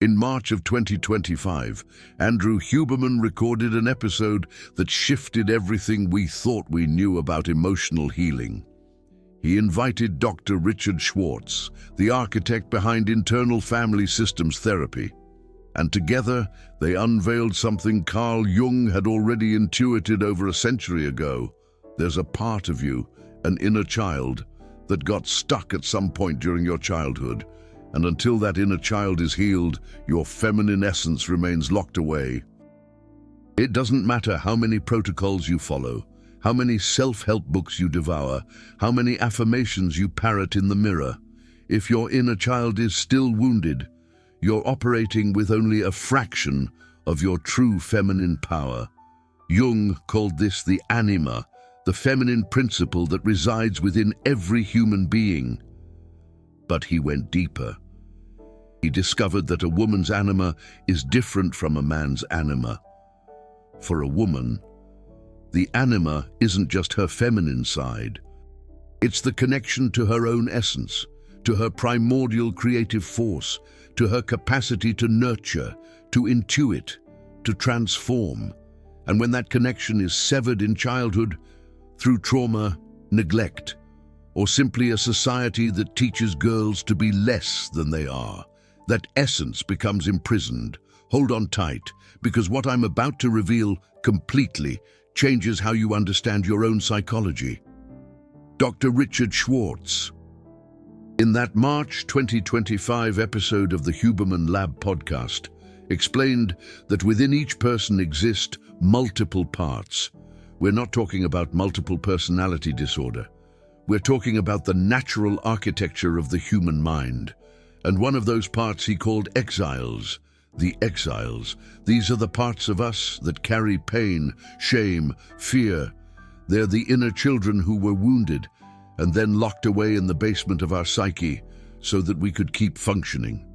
In March of 2025, Andrew Huberman recorded an episode that shifted everything we thought we knew about emotional healing. He invited Dr. Richard Schwartz, the architect behind internal family systems therapy, and together they unveiled something Carl Jung had already intuited over a century ago. There's a part of you, an inner child, that got stuck at some point during your childhood, and until that inner child is healed, your feminine essence remains locked away. It doesn't matter how many protocols you follow, how many self-help books you devour, how many affirmations you parrot in the mirror. If your inner child is still wounded, you're operating with only a fraction of your true feminine power. Jung called this the anima, the feminine principle that resides within every human being. But he went deeper. He discovered that a woman's anima is different from a man's anima. For a woman, the anima isn't just her feminine side. It's the connection to her own essence, to her primordial creative force, to her capacity to nurture, to intuit, to transform. And when that connection is severed in childhood, through trauma, neglect, or simply a society that teaches girls to be less than they are, that essence becomes imprisoned. Hold on tight, because what I'm about to reveal completely changes how you understand your own psychology. Dr. Richard Schwartz. In that March 2025 episode of the Huberman Lab podcast, explained that within each person exist multiple parts. We're not talking about multiple personality disorder. We're talking about the natural architecture of the human mind. And one of those parts he called exiles. The exiles. These are the parts of us that carry pain, shame, fear. They're the inner children who were wounded and then locked away in the basement of our psyche so that we could keep functioning.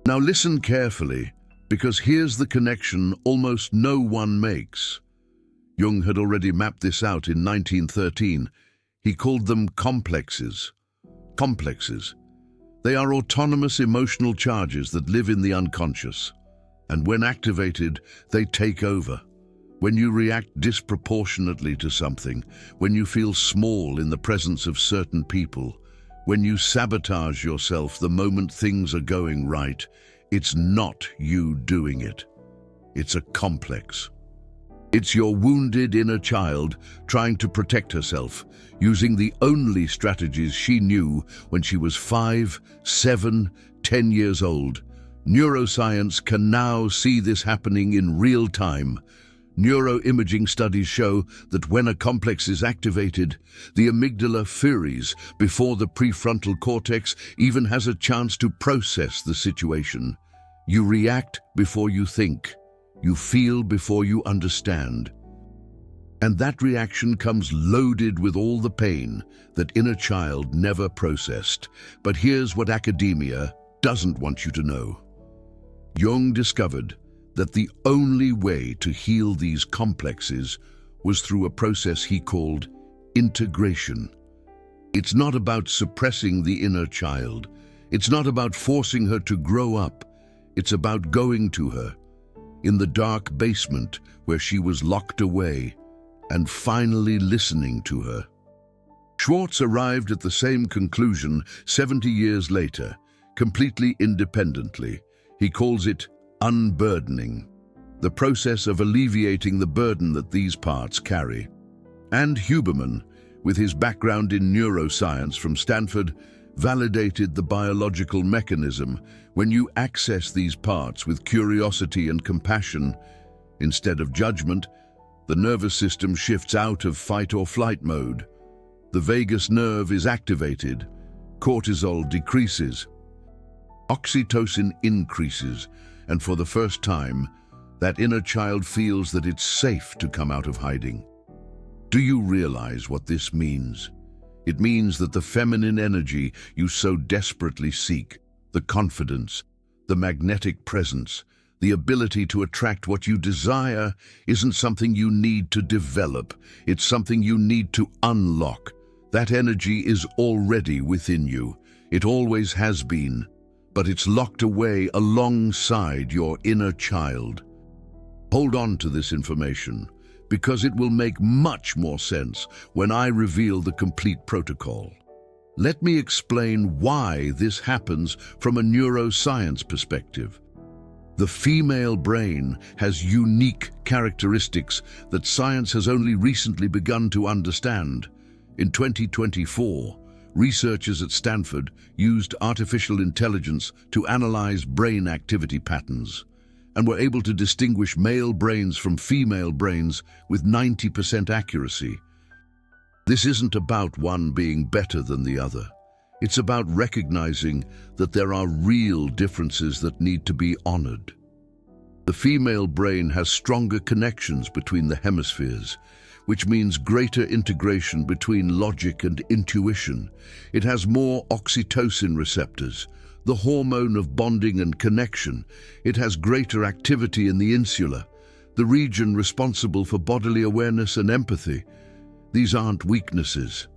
Now listen carefully, because here's the connection almost no one makes. Jung had already mapped this out in 1913. He called them complexes. Complexes. They are autonomous emotional charges that live in the unconscious. And when activated, they take over. When you react disproportionately to something, when you feel small in the presence of certain people, when you sabotage yourself the moment things are going right, it's not you doing it. It's a complex. It's your wounded inner child trying to protect herself, using the only strategies she knew when she was 5, 7, 10 years old. Neuroscience can now see this happening in real time. Neuroimaging studies show that when a complex is activated, the amygdala freezes before the prefrontal cortex even has a chance to process the situation. You react before you think. You feel before you understand. And that reaction comes loaded with all the pain that inner child never processed. But here's what academia doesn't want you to know. Jung discovered that the only way to heal these complexes was through a process he called integration. It's not about suppressing the inner child. It's not about forcing her to grow up. It's about going to her, in the dark basement where she was locked away, and finally listening to her. Schwartz arrived at the same conclusion 70 years later, completely independently. He calls it unburdening, the process of alleviating the burden that these parts carry. And Huberman, with his background in neuroscience from Stanford, validated the biological mechanism. When you access these parts with curiosity and compassion, instead of judgment, the nervous system shifts out of fight or flight mode. The vagus nerve is activated, cortisol decreases, oxytocin increases, and for the first time, that inner child feels that it's safe to come out of hiding. Do you realize what this means? It means that the feminine energy you so desperately seek, the confidence, the magnetic presence, the ability to attract what you desire, isn't something you need to develop. It's something you need to unlock. That energy is already within you. It always has been. but it's locked away alongside your inner child. Hold on to this information, because it will make much more sense when I reveal the complete protocol. Let me explain why this happens from a neuroscience perspective. The female brain has unique characteristics that science has only recently begun to understand. In 2024, researchers at Stanford used artificial intelligence to analyze brain activity patterns and were able to distinguish male brains from female brains with 90% accuracy. This isn't about one being better than the other. It's about recognizing that there are real differences that need to be honored. The female brain has stronger connections between the hemispheres, which means greater integration between logic and intuition. It has more oxytocin receptors, the hormone of bonding and connection. It has greater activity in the insula, the region responsible for bodily awareness and empathy. These aren't weaknesses.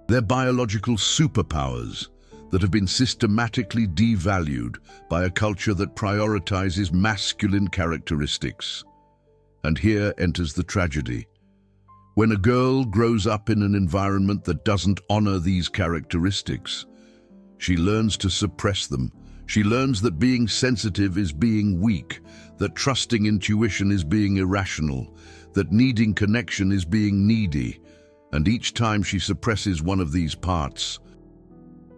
They're biological superpowers that have been systematically devalued by a culture that prioritizes masculine characteristics. And here enters the tragedy. When a girl grows up in an environment that doesn't honor these characteristics, she learns to suppress them. She learns that being sensitive is being weak, that trusting intuition is being irrational, that needing connection is being needy. And each time she suppresses one of these parts,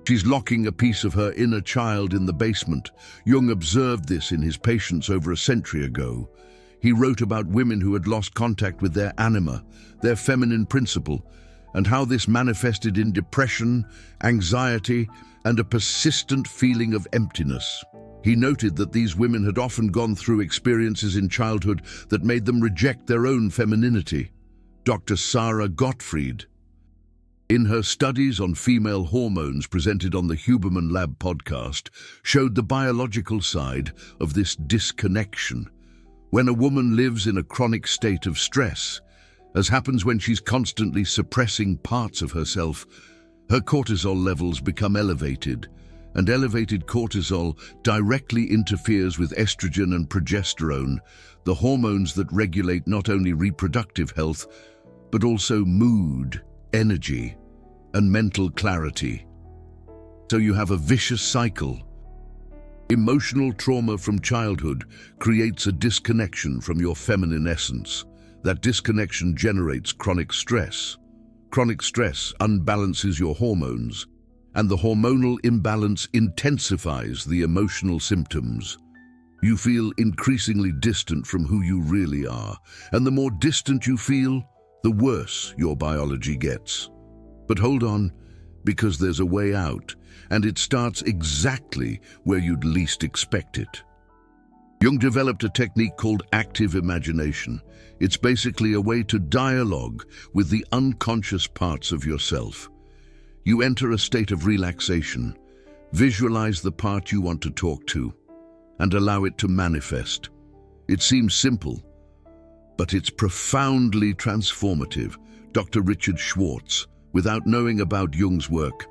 she's locking a piece of her inner child in the basement. Jung observed this in his patients over a century ago. He wrote about women who had lost contact with their anima, their feminine principle, and how this manifested in depression, anxiety, and a persistent feeling of emptiness. He noted that these women had often gone through experiences in childhood that made them reject their own femininity. Dr. Sarah Gottfried, in her studies on female hormones presented on the Huberman Lab podcast, showed the biological side of this disconnection. When a woman lives in a chronic state of stress, as happens when she's constantly suppressing parts of herself, her cortisol levels become elevated, and elevated cortisol directly interferes with estrogen and progesterone, the hormones that regulate not only reproductive health, but also mood, energy, and mental clarity. So you have a vicious cycle. Emotional trauma from childhood creates a disconnection from your feminine essence. That disconnection generates chronic stress. Chronic stress unbalances your hormones, and the hormonal imbalance intensifies the emotional symptoms. You feel increasingly distant from who you really are, and the more distant you feel, the worse your biology gets. But hold on, because there's a way out, and it starts exactly where you'd least expect it. Jung developed a technique called active imagination. It's basically a way to dialogue with the unconscious parts of yourself. You enter a state of relaxation, visualize the part you want to talk to, and allow it to manifest. It seems simple, but it's profoundly transformative. Dr. Richard Schwartz, without knowing about Jung's work,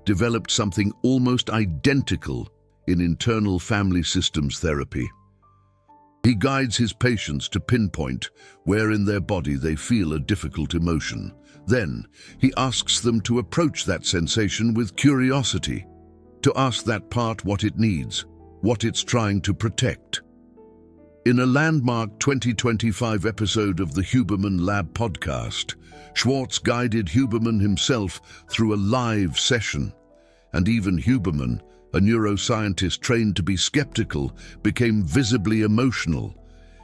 developed something almost identical in internal family systems therapy. He guides his patients to pinpoint where in their body they feel a difficult emotion. Then, he asks them to approach that sensation with curiosity, to ask that part what it needs, what it's trying to protect. In a landmark 2025 episode of the Huberman Lab podcast, Schwartz guided Huberman himself through a live session, and even Huberman, a neuroscientist trained to be skeptical, became visibly emotional.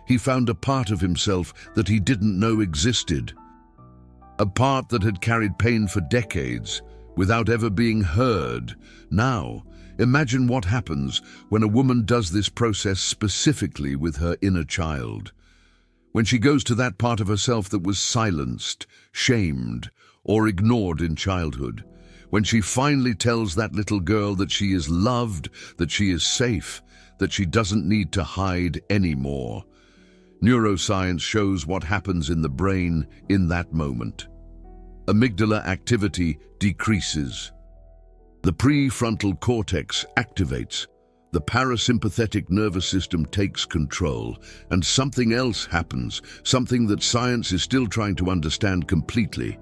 He found a part of himself that he didn't know existed, a part that had carried pain for decades without ever being heard. Now, imagine what happens when a woman does this process specifically with her inner child. When she goes to that part of herself that was silenced, shamed, or ignored in childhood. When she finally tells that little girl that she is loved, that she is safe, that she doesn't need to hide anymore. Neuroscience shows what happens in the brain in that moment. Amygdala activity decreases. The prefrontal cortex activates, the parasympathetic nervous system takes control, and something else happens, something that science is still trying to understand completely.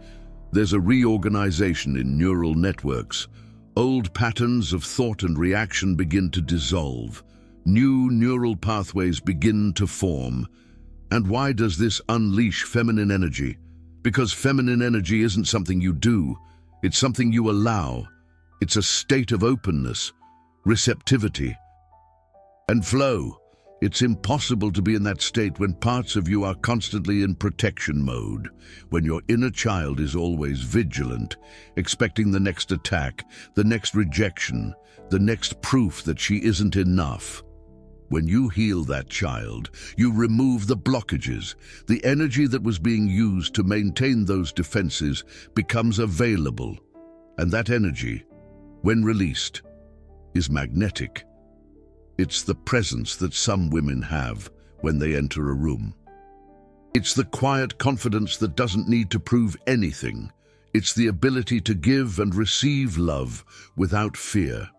There's a reorganization in neural networks. Old patterns of thought and reaction begin to dissolve. New neural pathways begin to form. And why does this unleash feminine energy? Because feminine energy isn't something you do, it's something you allow. It's a state of openness, receptivity, and flow. It's impossible to be in that state when parts of you are constantly in protection mode, when your inner child is always vigilant, expecting the next attack, the next rejection, the next proof that she isn't enough. When you heal that child, you remove the blockages. The energy that was being used to maintain those defenses becomes available, and that energy, when released, is magnetic. It's the presence that some women have when they enter a room. It's the quiet confidence that doesn't need to prove anything. It's the ability to give and receive love without fear.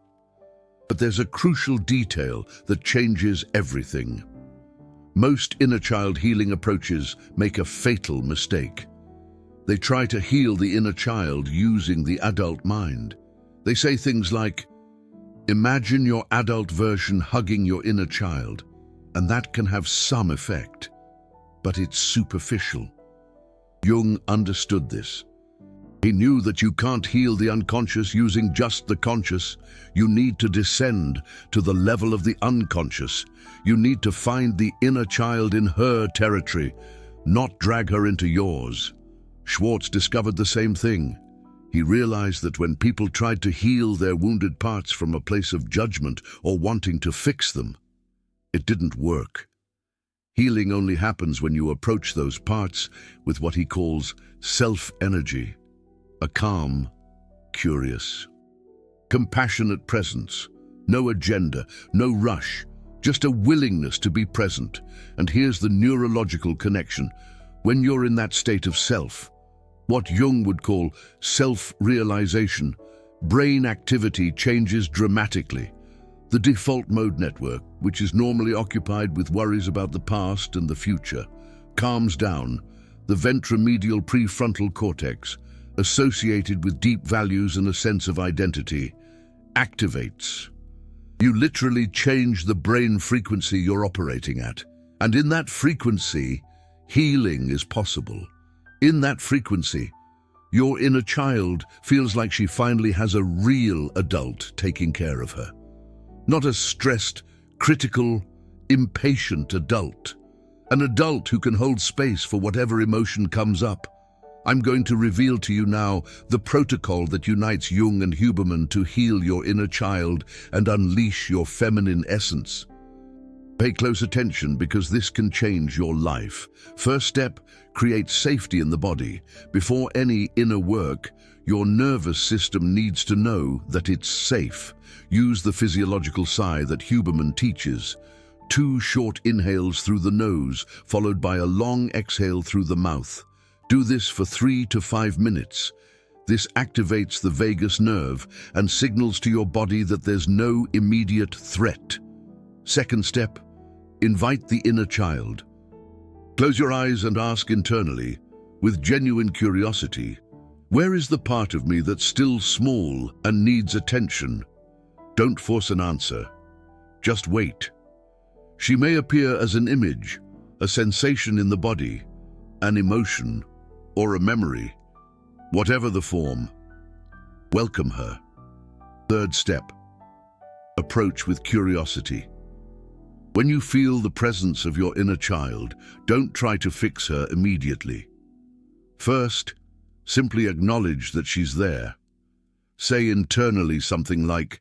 But there's a crucial detail that changes everything. Most inner child healing approaches make a fatal mistake. They try to heal the inner child using the adult mind. They say things like, imagine your adult version hugging your inner child, and that can have some effect, but it's superficial. Jung understood this. He knew that you can't heal the unconscious using just the conscious. You need to descend to the level of the unconscious. You need to find the inner child in her territory, not drag her into yours. Schwartz discovered the same thing. He realized that when people tried to heal their wounded parts from a place of judgment or wanting to fix them, it didn't work. Healing only happens when you approach those parts with what he calls self-energy, a calm, curious, compassionate presence, no agenda, no rush, just a willingness to be present. And here's the neurological connection. When you're in that state of self, what Jung would call self-realization, brain activity changes dramatically. The default mode network, which is normally occupied with worries about the past and the future, calms down. The ventromedial prefrontal cortex, associated with deep values and a sense of identity, activates. You literally change the brain frequency you're operating at. And in that frequency, healing is possible. In that frequency, your inner child feels like she finally has a real adult taking care of her. Not a stressed, critical, impatient adult. An adult who can hold space for whatever emotion comes up. I'm going to reveal to you now the protocol that unites Jung and Huberman to heal your inner child and unleash your feminine essence. Pay close attention because this can change your life. First step, create safety in the body. Before any inner work, your nervous system needs to know that it's safe. Use the physiological sigh that Huberman teaches. 2 short inhales through the nose, followed by a long exhale through the mouth. Do this for 3 to 5 minutes. This activates the vagus nerve and signals to your body that there's no immediate threat. Second step, invite the inner child. Close your eyes and ask internally, with genuine curiosity, where is the part of me that's still small and needs attention? Don't force an answer. Just wait. She may appear as an image, a sensation in the body, an emotion, or a memory. Whatever the form, welcome her. Third step, approach with curiosity. When you feel the presence of your inner child, don't try to fix her immediately. First, simply acknowledge that she's there. Say internally something like,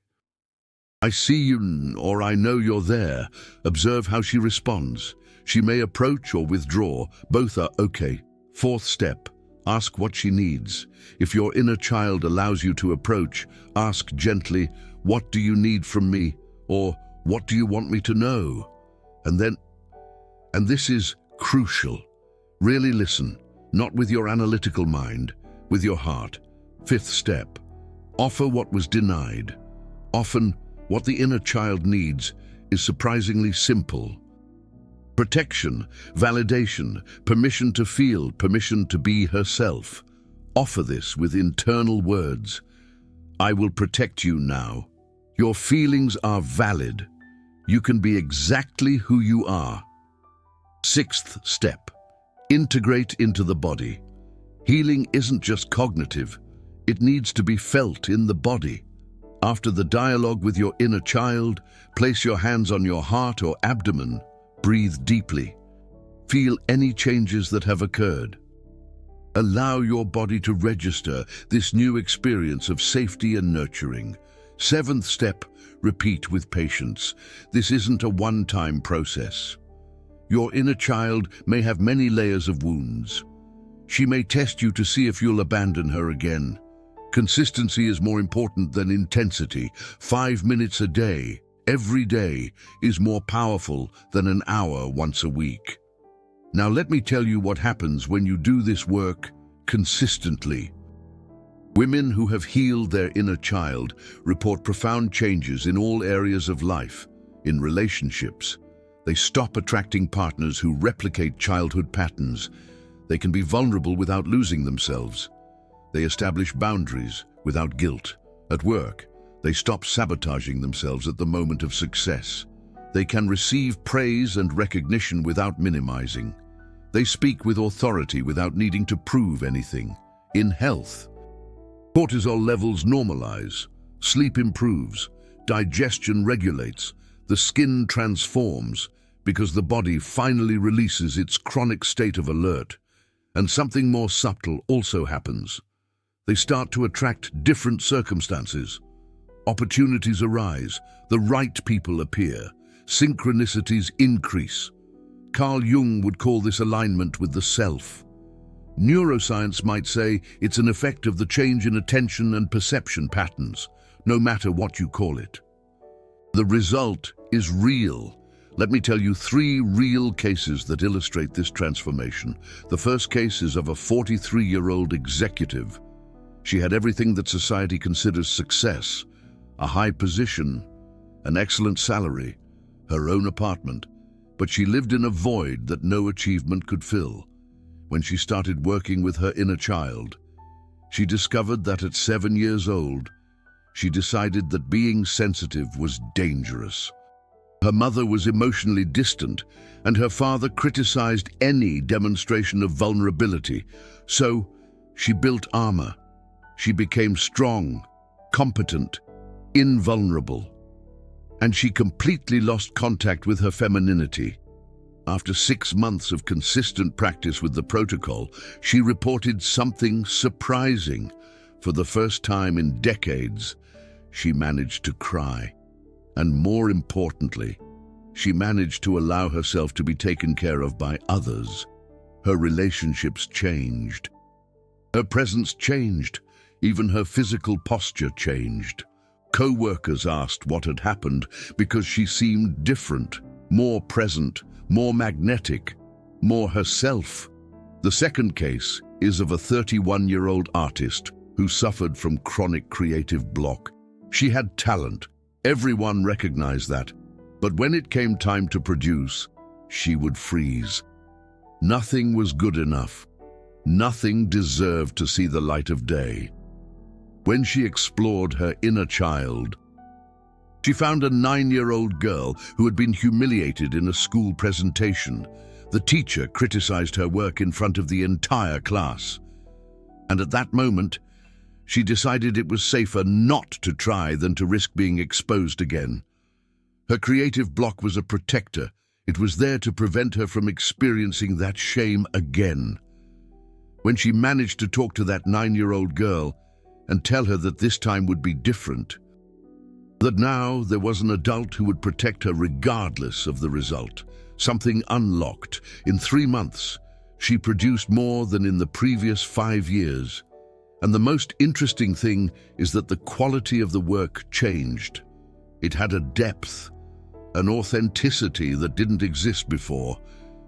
I see you, or I know you're there. Observe how she responds. She may approach or withdraw. Both are okay. Fourth step, ask what she needs. If your inner child allows you to approach, ask gently, what do you need from me? Or, what do you want me to know? And this is crucial. Really listen, not with your analytical mind, with your heart. Fifth step, Offer what was denied. Often, what the inner child needs is surprisingly simple. Protection, validation, permission to feel, permission to be herself. Offer this with internal words. I will protect you now. Your feelings are valid. You can be exactly who you are. Sixth step, integrate into the body. Healing isn't just cognitive. It needs to be felt in the body. After the dialogue with your inner child, place your hands on your heart or abdomen. Breathe deeply. Feel any changes that have occurred. Allow your body to register this new experience of safety and nurturing. Seventh step, repeat with patience. This isn't a one-time process. Your inner child may have many layers of wounds. She may test you to see if you'll abandon her again. Consistency is more important than intensity. 5 minutes a day, every day, is more powerful than an hour once a week. Now let me tell you what happens when you do this work consistently. Women who have healed their inner child report profound changes in all areas of life. In relationships, they stop attracting partners who replicate childhood patterns. They can be vulnerable without losing themselves. They establish boundaries without guilt. At work, they stop sabotaging themselves at the moment of success. They can receive praise and recognition without minimizing. They speak with authority without needing to prove anything. In health, cortisol levels normalize, sleep improves, digestion regulates, the skin transforms because the body finally releases its chronic state of alert. And something more subtle also happens. They start to attract different circumstances. Opportunities arise, the right people appear, synchronicities increase. Carl Jung would call this alignment with the self. Neuroscience might say it's an effect of the change in attention and perception patterns, no matter what you call it. The result is real. Let me tell you 3 real cases that illustrate this transformation. The first case is of a 43-year-old executive. She had everything that society considers success: a high position, an excellent salary, her own apartment, but she lived in a void that no achievement could fill. When she started working with her inner child, she discovered that at 7 years old, she decided that being sensitive was dangerous. Her mother was emotionally distant, and her father criticized any demonstration of vulnerability. So she built armor. She became strong, competent, invulnerable, and she completely lost contact with her femininity. After 6 months of consistent practice with the protocol, she reported something surprising. For the first time in decades, she managed to cry. And more importantly, she managed to allow herself to be taken care of by others. Her relationships changed. Her presence changed. Even her physical posture changed. Co-workers asked what had happened because she seemed different, more present, more magnetic, more herself. The second case is of a 31-year-old artist who suffered from chronic creative block. She had talent. Everyone recognized that. But when it came time to produce, she would freeze. Nothing was good enough. Nothing deserved to see the light of day. When she explored her inner child, she found a 9-year-old girl who had been humiliated in a school presentation. The teacher criticized her work in front of the entire class. And at that moment, she decided it was safer not to try than to risk being exposed again. Her creative block was a protector. It was there to prevent her from experiencing that shame again. When she managed to talk to that 9-year-old girl and tell her that this time would be different, that now there was an adult who would protect her regardless of the result, something unlocked. In 3 months, she produced more than in the previous 5 years. And the most interesting thing is that the quality of the work changed. It had a depth, an authenticity that didn't exist before,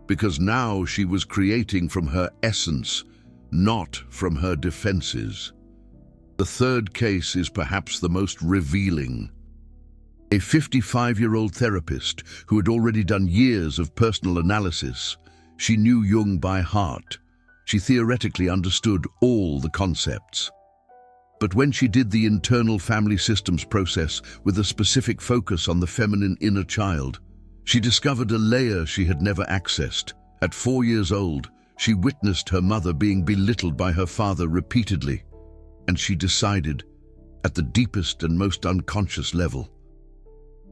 because now she was creating from her essence, not from her defenses. The third case is perhaps the most revealing. A 55-year-old therapist who had already done years of personal analysis. She knew Jung by heart. She theoretically understood all the concepts. But when she did the internal family systems process with a specific focus on the feminine inner child, she discovered a layer she had never accessed. At 4 years old, she witnessed her mother being belittled by her father repeatedly, and she decided, at the deepest and most unconscious level,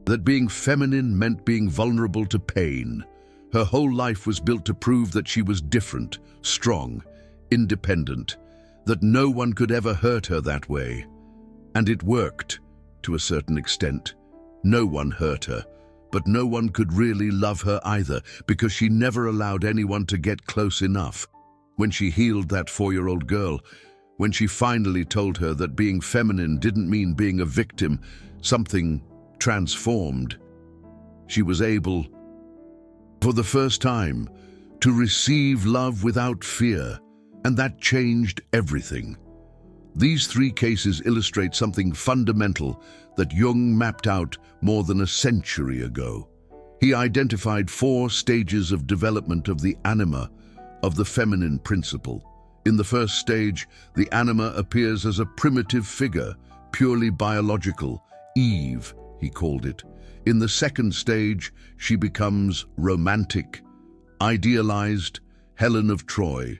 that being feminine meant being vulnerable to pain. Her whole life was built to prove that she was different, strong, independent, that no one could ever hurt her that way. And it worked, to a certain extent. No one hurt her, but no one could really love her either, because she never allowed anyone to get close enough. When she healed that 4-year-old girl, when she finally told her that being feminine didn't mean being a victim, something transformed. She was able, for the first time, to receive love without fear, and that changed everything. These 3 cases illustrate something fundamental that Jung mapped out more than a century ago. He identified 4 stages of development of the anima, of the feminine principle. In the first stage, the anima appears as a primitive figure, purely biological, Eve, he called it. In the second stage, she becomes romantic, idealized, Helen of Troy.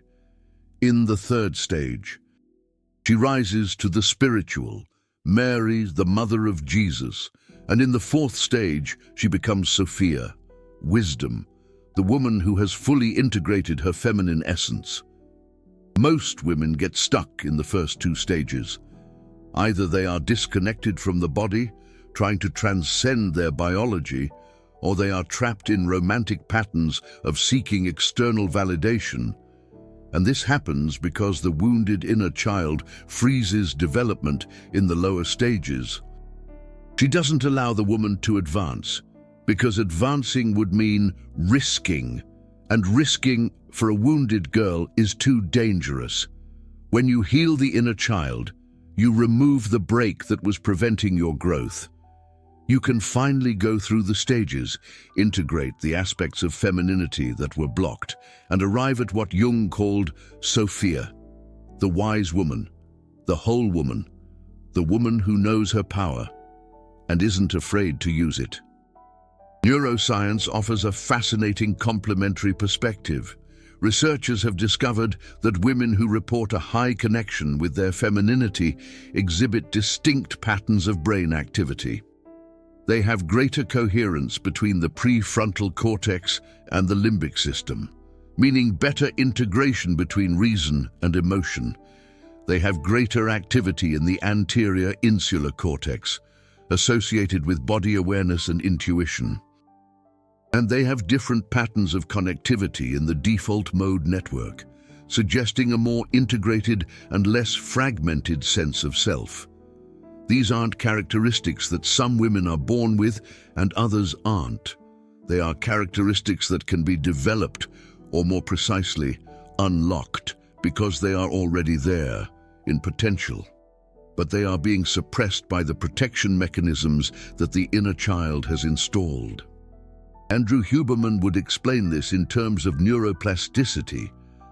In the third stage, she rises to the spiritual, Mary, the mother of Jesus. And in the fourth stage, she becomes Sophia, wisdom, the woman who has fully integrated her feminine essence. Most women get stuck in the first 2 stages. Either they are disconnected from the body, trying to transcend their biology, or they are trapped in romantic patterns of seeking external validation. And this happens because the wounded inner child freezes development in the lower stages. She doesn't allow the woman to advance, because advancing would mean risking, and risking for a wounded girl is too dangerous. When you heal the inner child, you remove the brake that was preventing your growth. You can finally go through the stages, integrate the aspects of femininity that were blocked, and arrive at what Jung called Sophia, the wise woman, the whole woman, the woman who knows her power and isn't afraid to use it. Neuroscience offers a fascinating complementary perspective. Researchers have discovered that women who report a high connection with their femininity exhibit distinct patterns of brain activity. They have greater coherence between the prefrontal cortex and the limbic system, meaning better integration between reason and emotion. They have greater activity in the anterior insular cortex, associated with body awareness and intuition. And they have different patterns of connectivity in the default mode network, suggesting a more integrated and less fragmented sense of self. These aren't characteristics that some women are born with and others aren't. They are characteristics that can be developed, or more precisely, unlocked, because they are already there, in potential. But they are being suppressed by the protection mechanisms that the inner child has installed. Andrew Huberman would explain this in terms of neuroplasticity.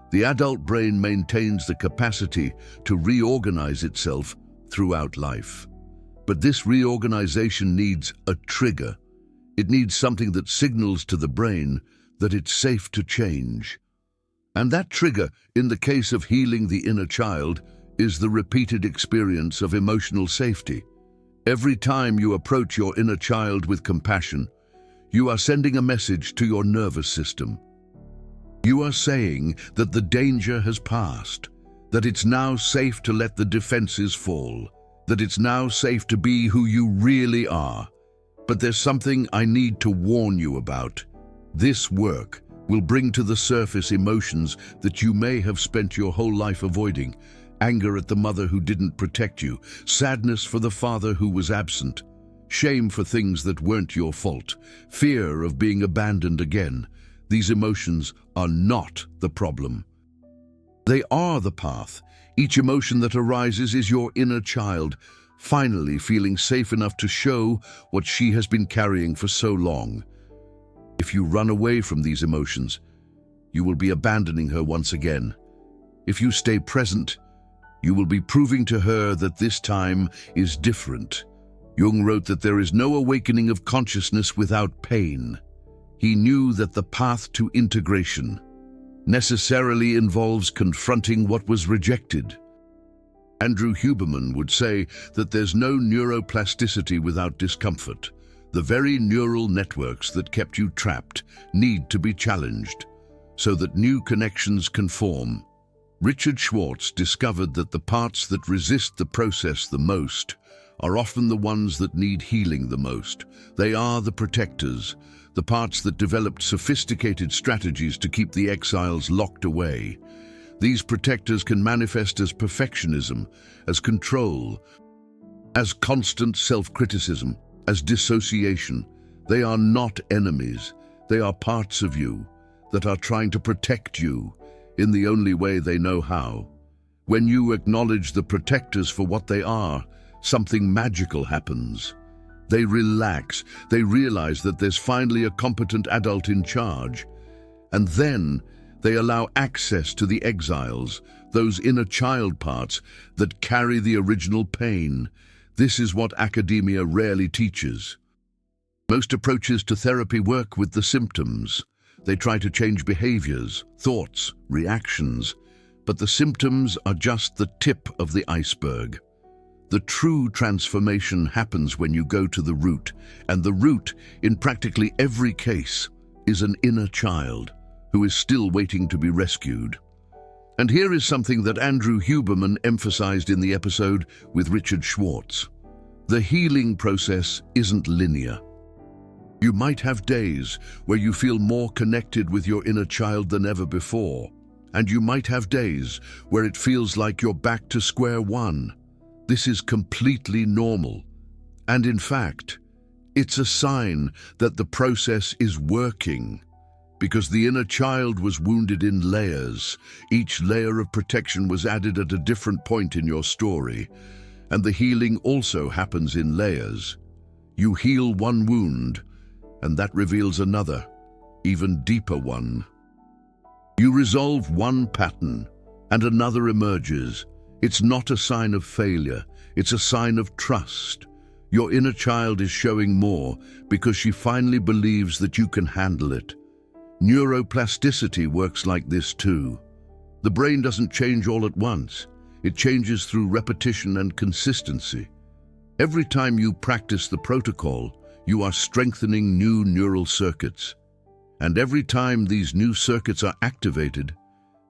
The adult brain maintains the capacity to reorganize itself throughout life. But this reorganization needs a trigger. It needs something that signals to the brain that it's safe to change. And that trigger, in the case of healing the inner child, is the repeated experience of emotional safety. Every time you approach your inner child with compassion, you are sending a message to your nervous system. You are saying that the danger has passed, that it's now safe to let the defenses fall, that it's now safe to be who you really are. But there's something I need to warn you about. This work will bring to the surface emotions that you may have spent your whole life avoiding. Anger at the mother who didn't protect you, sadness for the father who was absent, shame for things that weren't your fault, fear of being abandoned again. These emotions are not the problem. They are the path. Each emotion that arises is your inner child, finally feeling safe enough to show what she has been carrying for so long. If you run away from these emotions, you will be abandoning her once again. If you stay present, you will be proving to her that this time is different. Jung wrote that there is no awakening of consciousness without pain. He knew that the path to integration necessarily involves confronting what was rejected. Andrew Huberman would say that there's no neuroplasticity without discomfort. The very neural networks that kept you trapped need to be challenged so that new connections can form. Richard Schwartz discovered that the parts that resist the process the most are often the ones that need healing the most. They are the protectors, the parts that developed sophisticated strategies to keep the exiles locked away. These protectors can manifest as perfectionism, as control, as constant self-criticism, as dissociation. They are not enemies. They are parts of you that are trying to protect you in the only way they know how. When you acknowledge the protectors for what they are, something magical happens. They relax. They realize that there's finally a competent adult in charge. And then they allow access to the exiles, those inner child parts that carry the original pain. This is what academia rarely teaches. Most approaches to therapy work with the symptoms. They try to change behaviors, thoughts, reactions, but the symptoms are just the tip of the iceberg. The true transformation happens when you go to the root, and the root, in practically every case, is an inner child who is still waiting to be rescued. And here is something that Andrew Huberman emphasized in the episode with Richard Schwartz. The healing process isn't linear. You might have days where you feel more connected with your inner child than ever before, and you might have days where it feels like you're back to square one. This is completely normal, and in fact, it's a sign that the process is working, because the inner child was wounded in layers. Each layer of protection was added at a different point in your story, and the healing also happens in layers. You heal one wound, and that reveals another, even deeper one. You resolve one pattern, and another emerges. It's not a sign of failure, it's a sign of trust. Your inner child is showing more because she finally believes that you can handle it. Neuroplasticity works like this too. The brain doesn't change all at once. It changes through repetition and consistency. Every time you practice the protocol, you are strengthening new neural circuits. And every time these new circuits are activated,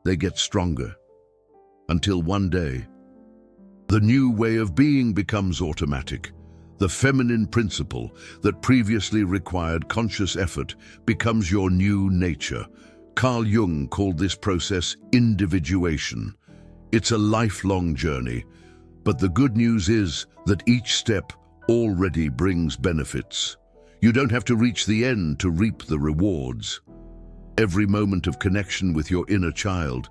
they get stronger. Until one day, the new way of being becomes automatic. The feminine principle that previously required conscious effort becomes your new nature. Carl Jung called this process individuation. It's a lifelong journey, but the good news is that each step already brings benefits. You don't have to reach the end to reap the rewards. Every moment of connection with your inner child,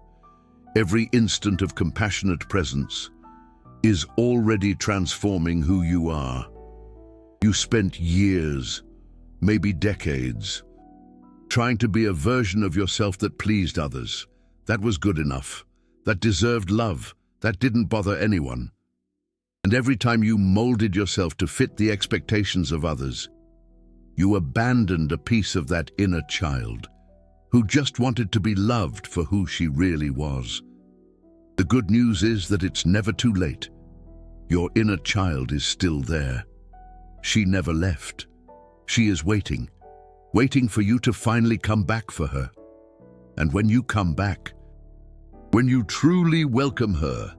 every instant of compassionate presence, is already transforming who you are. You spent years, maybe decades, trying to be a version of yourself that pleased others. That was good enough. That deserved love. That didn't bother anyone. And every time you molded yourself to fit the expectations of others, you abandoned a piece of that inner child who just wanted to be loved for who she really was. The good news is that it's never too late. Your inner child is still there. She never left. She is waiting for you to finally come back for her. And when you come back, when you truly welcome her,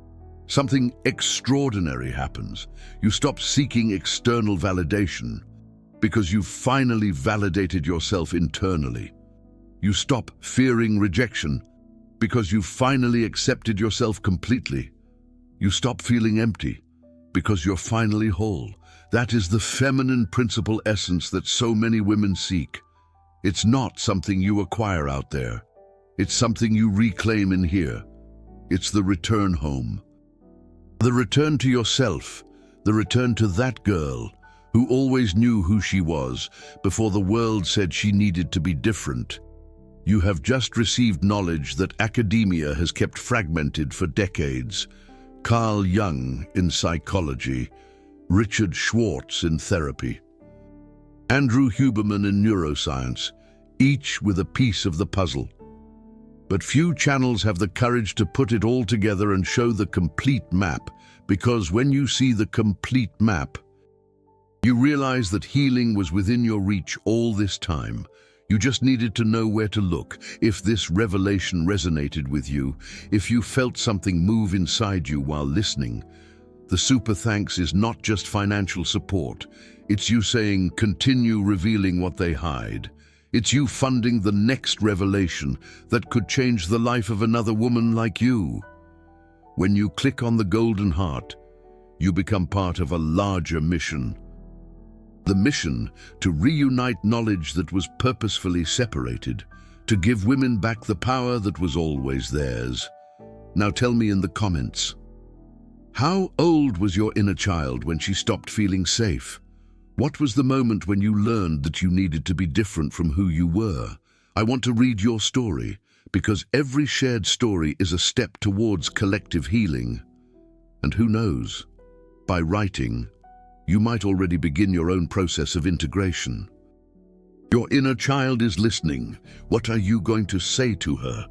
something extraordinary happens. You stop seeking external validation because you've finally validated yourself internally. You stop fearing rejection because you've finally accepted yourself completely. You stop feeling empty because you're finally whole. That is the feminine principle essence that so many women seek. It's not something you acquire out there. It's something you reclaim in here. It's the return home. The return to yourself, the return to that girl who always knew who she was before the world said she needed to be different. You have just received knowledge that academia has kept fragmented for decades. Carl Jung in psychology, Richard Schwartz in therapy, Andrew Huberman in neuroscience, each with a piece of the puzzle. But few channels have the courage to put it all together and show the complete map, because when you see the complete map, you realize that healing was within your reach all this time. You just needed to know where to look. If this revelation resonated with you, if you felt something move inside you while listening, the super thanks is not just financial support. It's you saying, continue revealing what they hide. It's you funding the next revelation that could change the life of another woman like you. When you click on the golden heart, you become part of a larger mission. The mission to reunite knowledge that was purposefully separated, to give women back the power that was always theirs. Now tell me in the comments, how old was your inner child when she stopped feeling safe? What was the moment when you learned that you needed to be different from who you were? I want to read your story, because every shared story is a step towards collective healing. And who knows, by writing, you might already begin your own process of integration. Your inner child is listening. What are you going to say to her?